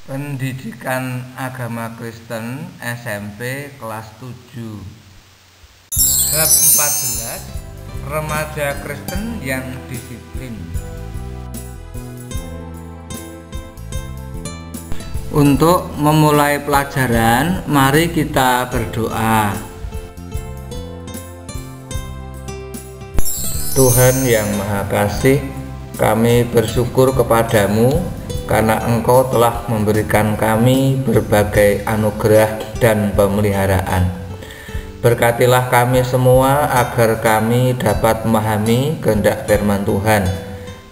Pendidikan Agama Kristen SMP kelas 7. Bab 14. Remaja Kristen yang disiplin. Untuk memulai pelajaran, mari kita berdoa. Tuhan yang Maha Kasih, kami bersyukur kepadamu karena Engkau telah memberikan kami berbagai anugerah dan pemeliharaan. Berkatilah kami semua agar kami dapat memahami kehendak firman Tuhan,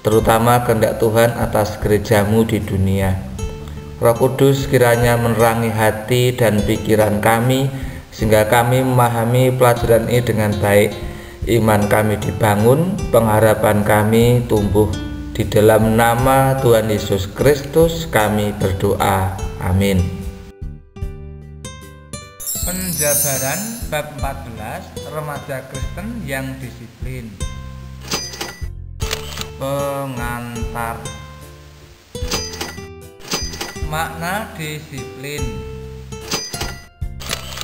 terutama kehendak Tuhan atas gerejamu di dunia. Roh Kudus kiranya menerangi hati dan pikiran kami, sehingga kami memahami pelajaran ini dengan baik. Iman kami dibangun, pengharapan kami tumbuh. Di dalam nama Tuhan Yesus Kristus kami berdoa. Amin. Penjabaran bab 14. Remaja Kristen yang disiplin. Pengantar. Makna disiplin.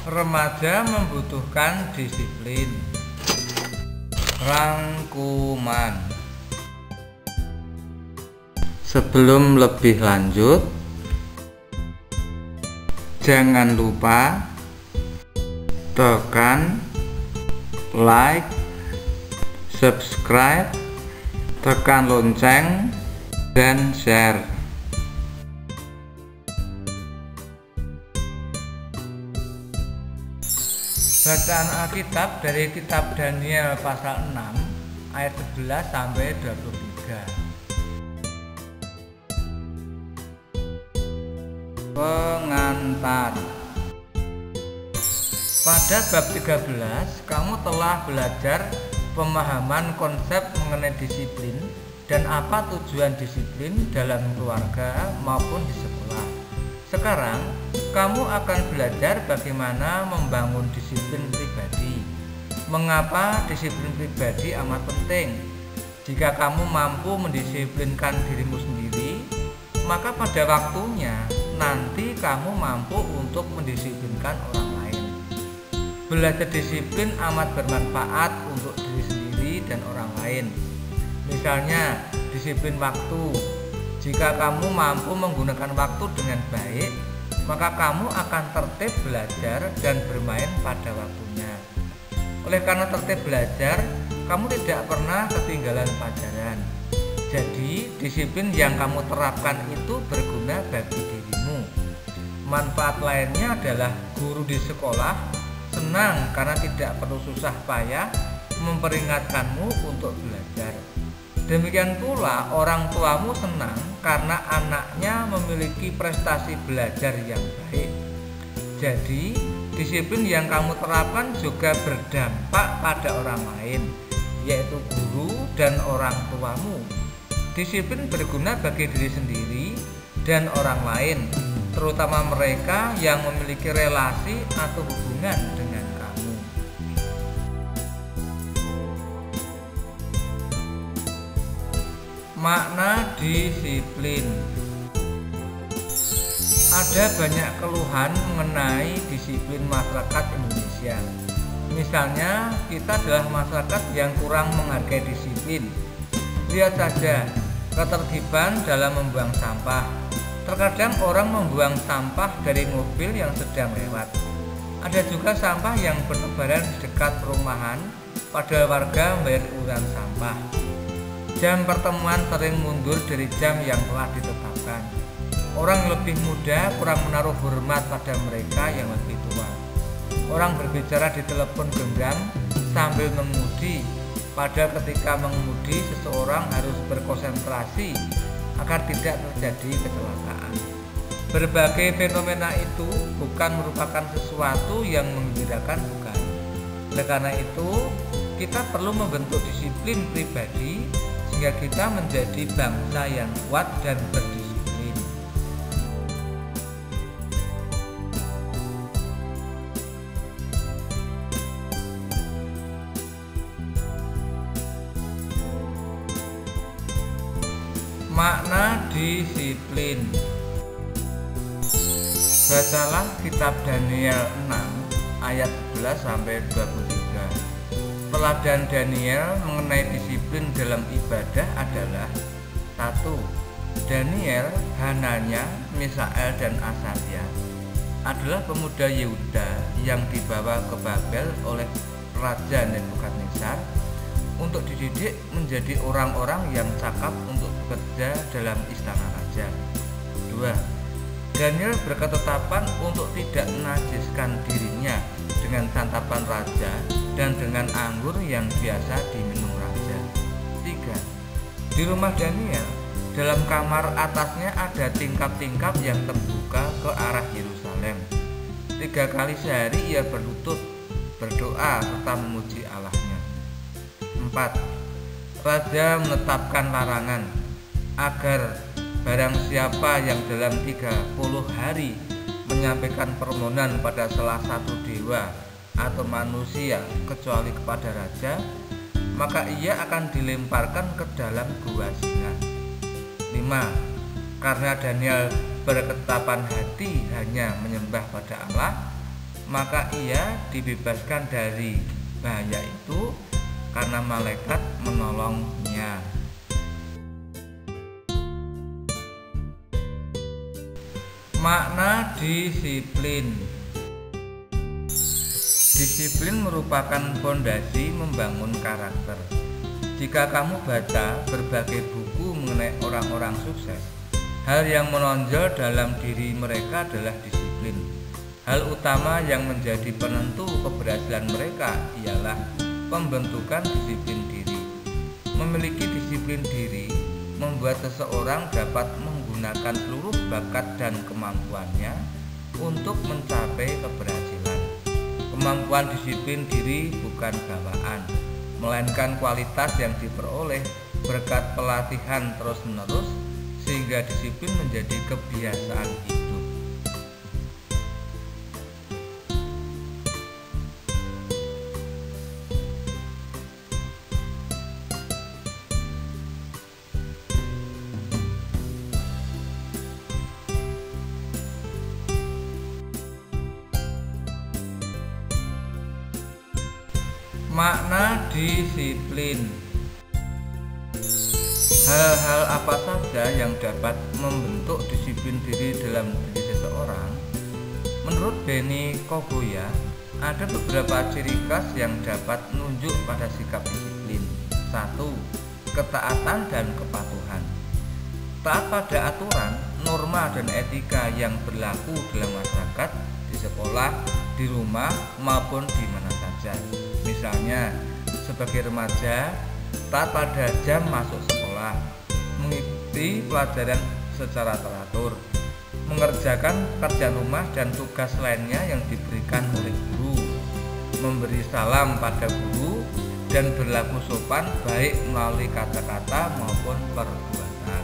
Remaja membutuhkan disiplin. Rangkuman. Sebelum lebih lanjut, jangan lupa tekan like, subscribe, tekan lonceng, dan share. Bacaan Alkitab dari kitab Daniel pasal 6 ayat 11 sampai 23. Pengantar. Pada bab 13 kamu telah belajar pemahaman konsep mengenai disiplin dan apa tujuan disiplin dalam keluarga maupun di sekolah. Sekarang kamu akan belajar bagaimana membangun disiplin pribadi. Mengapa disiplin pribadi amat penting? Jika kamu mampu mendisiplinkan dirimu sendiri, maka pada waktunya nanti kamu mampu untuk mendisiplinkan orang lain. Belajar disiplin amat bermanfaat untuk diri sendiri dan orang lain. Misalnya, disiplin waktu. Jika kamu mampu menggunakan waktu dengan baik, maka kamu akan tertib belajar dan bermain pada waktunya. Oleh karena tertib belajar, kamu tidak pernah ketinggalan pelajaran. Jadi, disiplin yang kamu terapkan itu berguna bagi dirimu. Manfaat lainnya adalah guru di sekolah senang karena tidak perlu susah payah memperingatkanmu untuk belajar. Demikian pula orang tuamu senang karena anaknya memiliki prestasi belajar yang baik. Jadi, disiplin yang kamu terapkan juga berdampak pada orang lain, yaitu guru dan orang tuamu. Disiplin berguna bagi diri sendiri dan orang lain, terutama mereka yang memiliki relasi atau hubungan dengan kamu. Makna disiplin. Ada banyak keluhan mengenai disiplin masyarakat Indonesia. Misalnya, kita adalah masyarakat yang kurang menghargai disiplin. Lihat saja, ketertiban dalam membuang sampah. Terkadang orang membuang sampah dari mobil yang sedang lewat. Ada juga sampah yang bertebaran di dekat perumahan, padahal warga membayar iuran sampah. Jam pertemuan sering mundur dari jam yang telah ditetapkan. Orang lebih muda kurang menaruh hormat pada mereka yang lebih tua. Orang berbicara di telepon genggam sambil mengemudi, padahal ketika mengemudi seseorang harus berkonsentrasi agar tidak terjadi kecelakaan. Berbagai fenomena itu bukan merupakan sesuatu yang menggembirakan, bukan. Oleh karena itu, kita perlu membentuk disiplin pribadi sehingga kita menjadi bangsa yang kuat dan berdisiplin. Makna disiplin. Bacalah kitab Daniel 6 ayat 11 sampai 23. Teladan Daniel mengenai disiplin dalam ibadah adalah: 1. Daniel, Hananya, Misael, dan Azaria adalah pemuda Yehuda yang dibawa ke Babel oleh Raja Nebukadnezar untuk dididik menjadi orang-orang yang cakap untuk bekerja dalam istana raja. 2. Daniel berketetapan untuk tidak menajiskan dirinya dengan santapan raja dan dengan anggur yang biasa diminum raja. 3. Di rumah Daniel, dalam kamar atasnya ada tingkap-tingkap yang terbuka ke arah Yerusalem. 3 kali sehari ia berlutut, berdoa, serta memuji Allahnya. 4. Raja menetapkan larangan agar barang siapa yang dalam 30 hari menyampaikan permohonan pada salah satu dewa atau manusia kecuali kepada raja, maka ia akan dilemparkan ke dalam gua singa. 5. Karena Daniel berketetapan hati hanya menyembah pada Allah, maka ia dibebaskan dari bahaya itu karena malaikat menolongnya. Makna disiplin. Disiplin merupakan fondasi membangun karakter. Jika kamu baca berbagai buku mengenai orang-orang sukses, hal yang menonjol dalam diri mereka adalah disiplin. Hal utama yang menjadi penentu keberhasilan mereka ialah pembentukan disiplin diri. Memiliki disiplin diri membuat seseorang dapat menggunakan seluruh bakat dan kemampuannya untuk mencapai keberhasilan. Kemampuan disiplin diri bukan bawaan, melainkan kualitas yang diperoleh berkat pelatihan terus-menerus, sehingga disiplin menjadi kebiasaan hidup. Makna disiplin. Hal-hal apa saja yang dapat membentuk disiplin diri dalam diri seseorang? Menurut Benny Kogoya, ada beberapa ciri khas yang dapat menunjuk pada sikap disiplin. 1. Ketaatan dan kepatuhan. Taat pada aturan, norma, dan etika yang berlaku dalam masyarakat, di sekolah, di rumah, maupun di mana saja. Misalnya, sebagai remaja, taat pada jam masuk sekolah, mengikuti pelajaran secara teratur, mengerjakan pekerjaan rumah dan tugas lainnya yang diberikan oleh guru, memberi salam pada guru, dan berlaku sopan baik melalui kata-kata maupun perbuatan.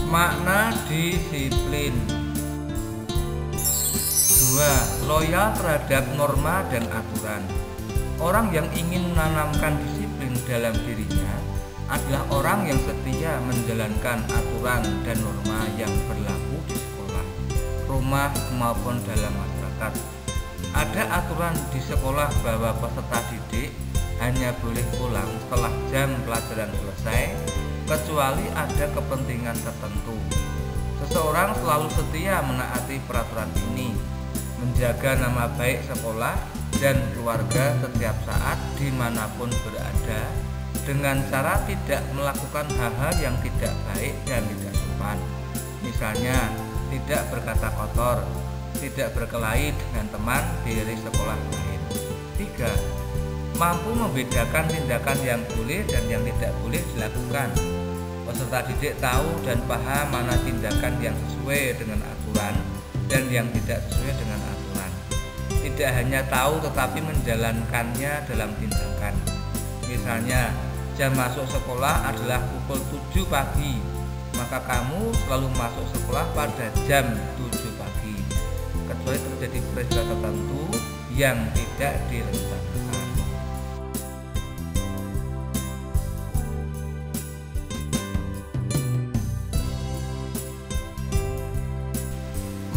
Makna disiplin. 2. Loyal terhadap norma dan aturan. Orang yang ingin menanamkan disiplin dalam dirinya adalah orang yang setia menjalankan aturan dan norma yang berlaku di sekolah, rumah, maupun dalam masyarakat. Ada aturan di sekolah bahwa peserta didik hanya boleh pulang setelah jam pelajaran selesai, kecuali ada kepentingan tertentu. Seseorang selalu setia menaati peraturan ini, menjaga nama baik sekolah dan keluarga setiap saat dimanapun berada, dengan cara tidak melakukan hal-hal yang tidak baik dan tidak sopan. Misalnya, tidak berkata kotor, tidak berkelahi dengan teman dari sekolah lain. 3. Mampu membedakan tindakan yang boleh dan yang tidak boleh dilakukan. Peserta didik tahu dan paham mana tindakan yang sesuai dengan aturan dan yang tidak sesuai dengan aturan. Tidak hanya tahu tetapi menjalankannya dalam tindakan. Misalnya, jam masuk sekolah adalah pukul 7 pagi, maka kamu selalu masuk sekolah pada jam 7 pagi, kecuali terjadi peristiwa tertentu yang tidak direncanakan.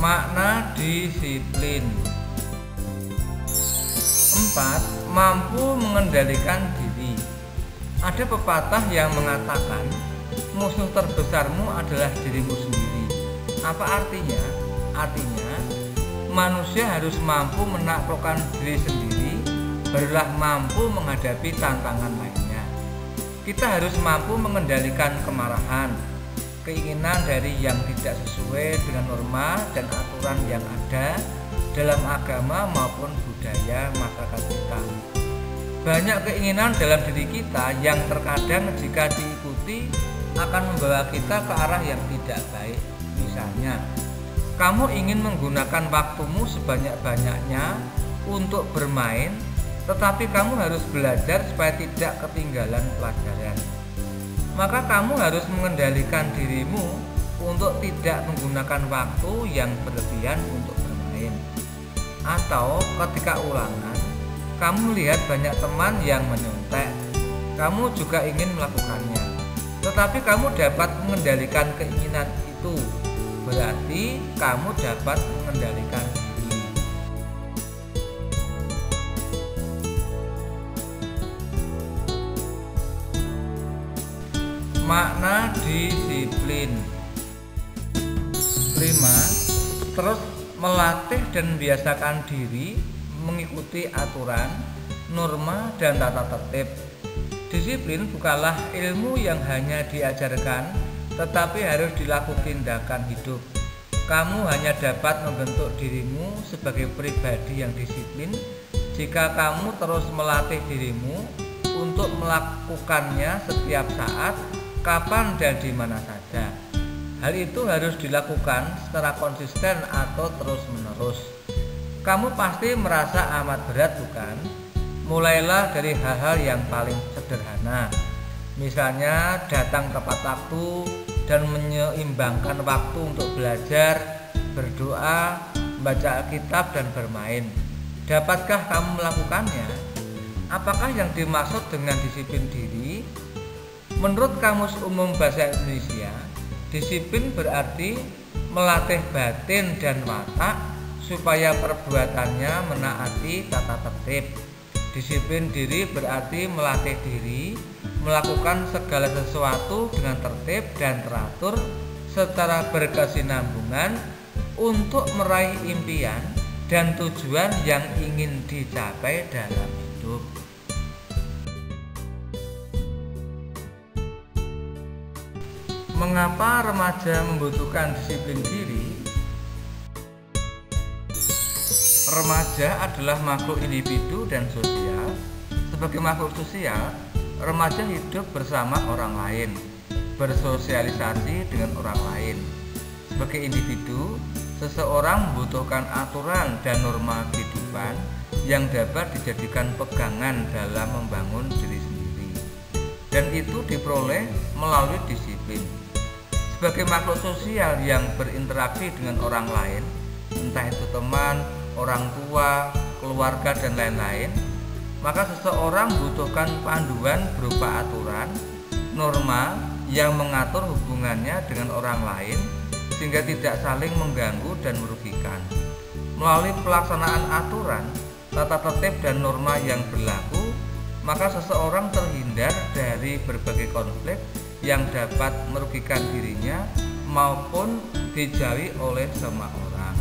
Makna disiplin. 4. Mampu mengendalikan diri. Ada pepatah yang mengatakan musuh terbesarmu adalah dirimu sendiri. Apa artinya? Artinya manusia harus mampu menaklukkan diri sendiri, barulah mampu menghadapi tantangan lainnya. Kita harus mampu mengendalikan kemarahan, keinginan dari yang tidak sesuai dengan norma dan aturan yang ada dalam agama maupun budaya masyarakat kita. Banyak keinginan dalam diri kita yang terkadang jika diikuti akan membawa kita ke arah yang tidak baik. Misalnya, kamu ingin menggunakan waktumu sebanyak-banyaknya untuk bermain, tetapi kamu harus belajar supaya tidak ketinggalan pelajaran. Maka kamu harus mengendalikan dirimu untuk tidak menggunakan waktu yang berlebihan untuk bermain. Atau ketika ulangan, kamu melihat banyak teman yang menyontek, kamu juga ingin melakukannya, tetapi kamu dapat mengendalikan keinginan itu, berarti kamu dapat mengendalikan diri. Makna disiplin. 5. Terus melatih dan membiasakan diri mengikuti aturan, norma, dan tata tertib. Disiplin bukanlah ilmu yang hanya diajarkan, tetapi harus dilakukan tindakan hidup. Kamu hanya dapat membentuk dirimu sebagai pribadi yang disiplin jika kamu terus melatih dirimu untuk melakukannya setiap saat, kapan dan di mana saja. Hal itu harus dilakukan secara konsisten atau terus-menerus. Kamu pasti merasa amat berat, bukan? Mulailah dari hal-hal yang paling sederhana. Misalnya datang tepat waktu dan menyeimbangkan waktu untuk belajar, berdoa, membaca Alkitab, dan bermain. Dapatkah kamu melakukannya? Apakah yang dimaksud dengan disiplin diri? Menurut Kamus Umum Bahasa Indonesia, disiplin berarti melatih batin dan watak supaya perbuatannya menaati tata tertib. Disiplin diri berarti melatih diri melakukan segala sesuatu dengan tertib dan teratur secara berkesinambungan untuk meraih impian dan tujuan yang ingin dicapai dalam hidup. Mengapa remaja membutuhkan disiplin diri? Remaja adalah makhluk individu dan sosial. Sebagai makhluk sosial, remaja hidup bersama orang lain, bersosialisasi dengan orang lain. Sebagai individu, seseorang membutuhkan aturan dan norma kehidupan yang dapat dijadikan pegangan dalam membangun diri sendiri. Dan itu diperoleh melalui disiplin. Sebagai makhluk sosial yang berinteraksi dengan orang lain, entah itu teman, orang tua, keluarga, dan lain-lain, maka seseorang membutuhkan panduan berupa aturan, norma yang mengatur hubungannya dengan orang lain sehingga tidak saling mengganggu dan merugikan. Melalui pelaksanaan aturan, tata tertib, dan norma yang berlaku, maka seseorang terhindar dari berbagai konflik yang dapat merugikan dirinya maupun dijauhi oleh semua orang.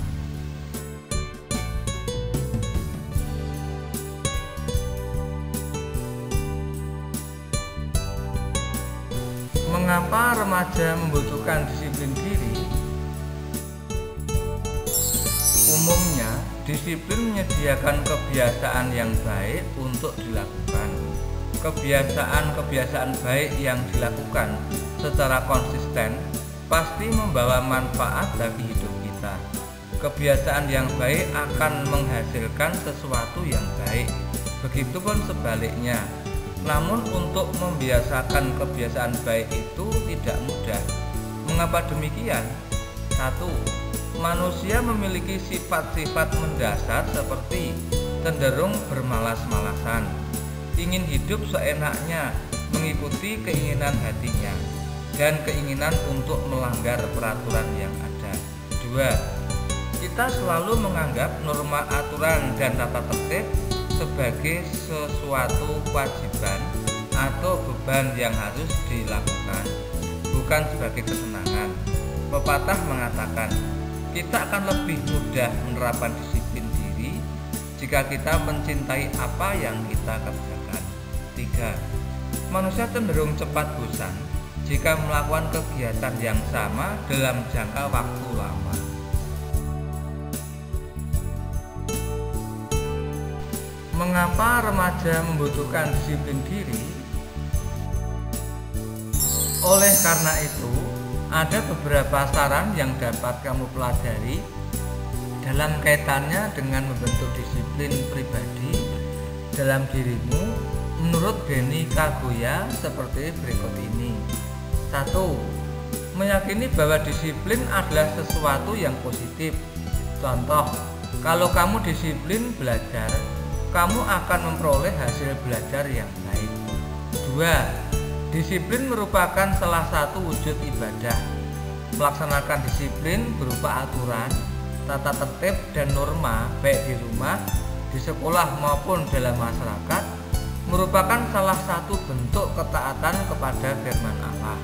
Mengapa remaja membutuhkan disiplin diri? Umumnya, disiplin menyediakan kebiasaan yang baik untuk dilakukan. Kebiasaan-kebiasaan baik yang dilakukan secara konsisten pasti membawa manfaat bagi hidup kita. Kebiasaan yang baik akan menghasilkan sesuatu yang baik. Begitupun sebaliknya. Namun untuk membiasakan kebiasaan baik itu tidak mudah. Mengapa demikian? 1. Manusia memiliki sifat-sifat mendasar seperti cenderung bermalas-malasan, ingin hidup seenaknya, mengikuti keinginan hatinya, dan keinginan untuk melanggar peraturan yang ada. 2. Kita selalu menganggap norma, aturan, dan tata tertib sebagai sesuatu kewajiban atau beban yang harus dilakukan, bukan sebagai kesenangan. Pepatah mengatakan, kita akan lebih mudah menerapkan disiplin diri jika kita mencintai apa yang kita kerjakan. 3. Manusia cenderung cepat bosan jika melakukan kegiatan yang sama dalam jangka waktu lama. Mengapa remaja membutuhkan disiplin diri? Oleh karena itu, ada beberapa saran yang dapat kamu pelajari dalam kaitannya dengan membentuk disiplin pribadi dalam dirimu menurut Benny Kagoya seperti berikut ini. 1. Meyakini bahwa disiplin adalah sesuatu yang positif. Contoh, kalau kamu disiplin belajar, kamu akan memperoleh hasil belajar yang baik. 2. Disiplin merupakan salah satu wujud ibadah. Melaksanakan disiplin berupa aturan, tata tertib, dan norma baik di rumah, di sekolah maupun dalam masyarakat merupakan salah satu bentuk ketaatan kepada firman Allah.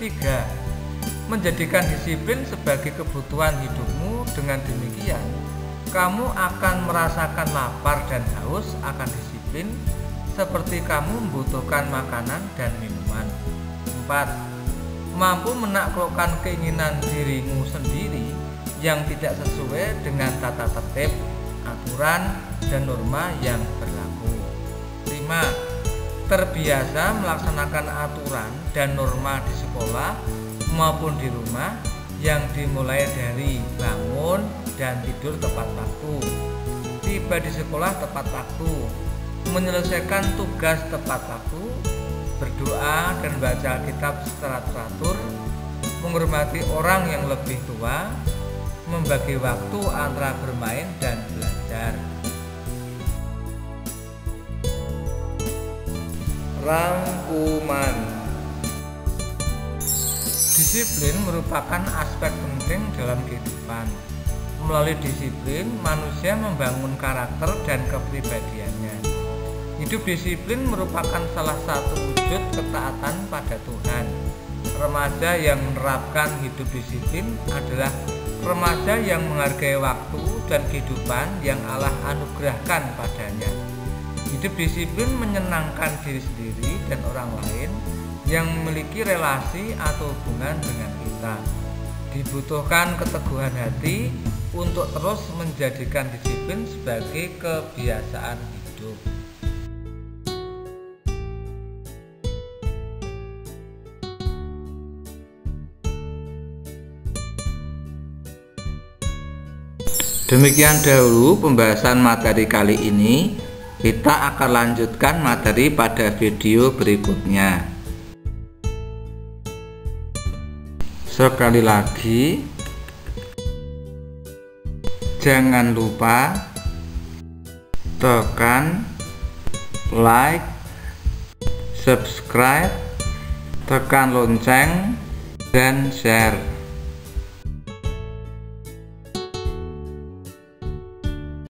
3. Menjadikan disiplin sebagai kebutuhan hidupmu. Dengan demikian, kamu akan merasakan lapar dan haus akan disiplin seperti kamu membutuhkan makanan dan minuman. 4. Mampu menaklukkan keinginan dirimu sendiri yang tidak sesuai dengan tata tertib, aturan, dan norma yang berlaku. 5. Terbiasa melaksanakan aturan dan norma di sekolah maupun di rumah yang dimulai dari bangun dan tidur tepat waktu, tiba di sekolah tepat waktu, menyelesaikan tugas tepat waktu, berdoa dan baca Alkitab secara teratur, menghormati orang yang lebih tua, membagi waktu antara bermain dan belajar. Rangkuman. Disiplin merupakan aspek penting dalam kehidupan. Melalui disiplin, manusia membangun karakter dan kepribadiannya. Hidup disiplin merupakan salah satu wujud ketaatan pada Tuhan. Remaja yang menerapkan hidup disiplin adalah remaja yang menghargai waktu dan kehidupan yang Allah anugerahkan padanya. Hidup disiplin menyenangkan diri sendiri dan orang lain yang memiliki relasi atau hubungan dengan kita. Dibutuhkan keteguhan hati untuk terus menjadikan disiplin sebagai kebiasaan hidup. Demikian dahulu pembahasan materi kali ini. Kita akan lanjutkan materi pada video berikutnya. Sekali lagi, jangan lupa tekan like, subscribe, tekan lonceng, dan share.